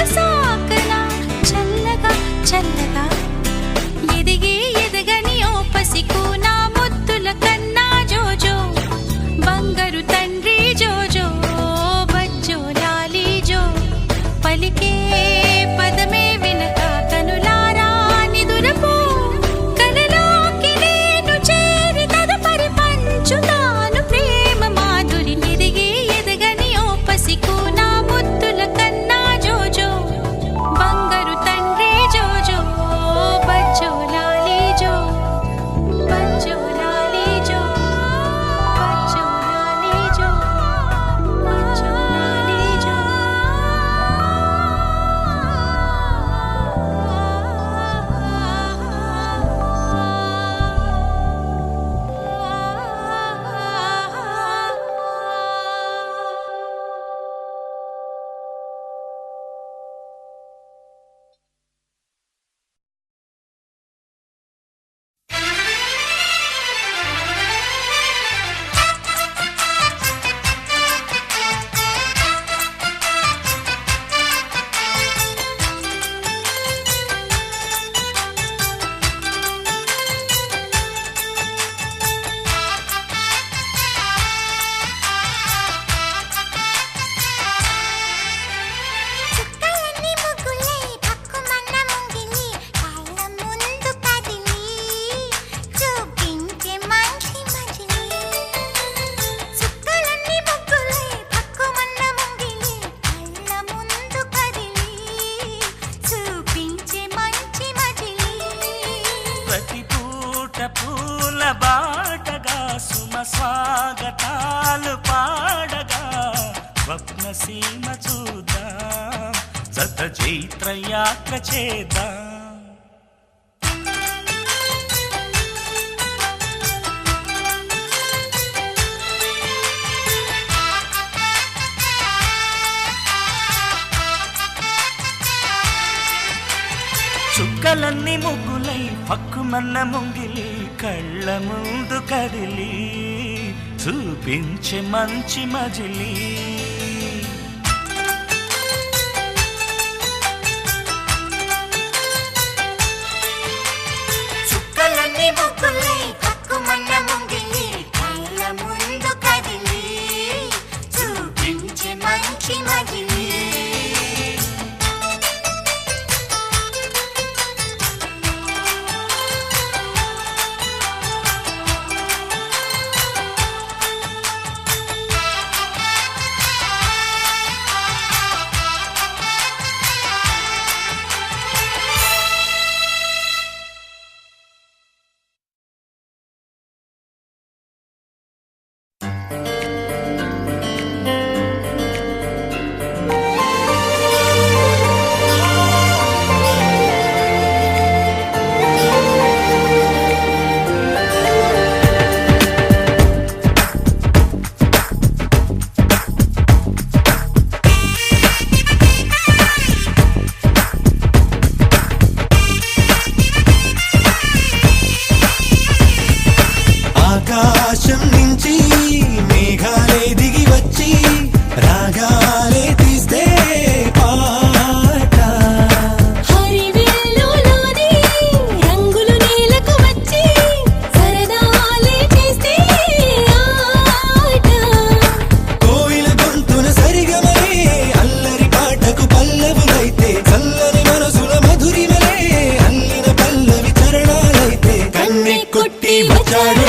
సాకనా చల్లగా చల్లగా ఎదిగి ఎదగని ఓ పసికూనా ముద్దుల కన్నా జోజో బంగారు తండ్రి జోజో బజ్జో లాలి జో పలికే పదమే వినక కనులారా నిదురపో కలలోకి నేను చేరి తదుపరి పంచుతాను ప్రేమ మాధురి ఎదిగి ఎదగని ఓ పసికూనా ముద్దుల కన్నా జోజో బంగారు తండ్రి జోజో బజ్జో లాలి జో బజ్జో లాలి జో బజ్జో లాలి జో బజ్జో లాలి జో ప్రతి పూట పూల బాటగా సుమ స్వాగతాలు పాడగా స్వప్న సీమ చూద్దాం జత చైత్ర యాత్ర చేద్దాం చుక్కలన్నీ ముగ్గులై పక్కుమన్న ముంగిలి కళ్ళ ముందు కదిలి చూపించే మంచి మజిలీ చుక్కలన్నీ ముగ్గులై పక్కుమన్న ముంగిలి కళ్ళ ముందు కదిలి చూపించే మంచి మజిలీ ఆకాశం నుంచి మేఘాలే దిగి వచ్చి రాగాలే తీస్తే పాట హరివిల్లులోని రంగులు నేలకు వచ్చి సరదాలే చేస్తే ఆట కోయిల గొంతున సరిగమలే అల్లరి పాటకు పల్లవులైతే చల్లని మనసుల మధురిమలే అల్లిన పల్లవి చరణాలైతే కన్నె కొట్టి వచ్చాడు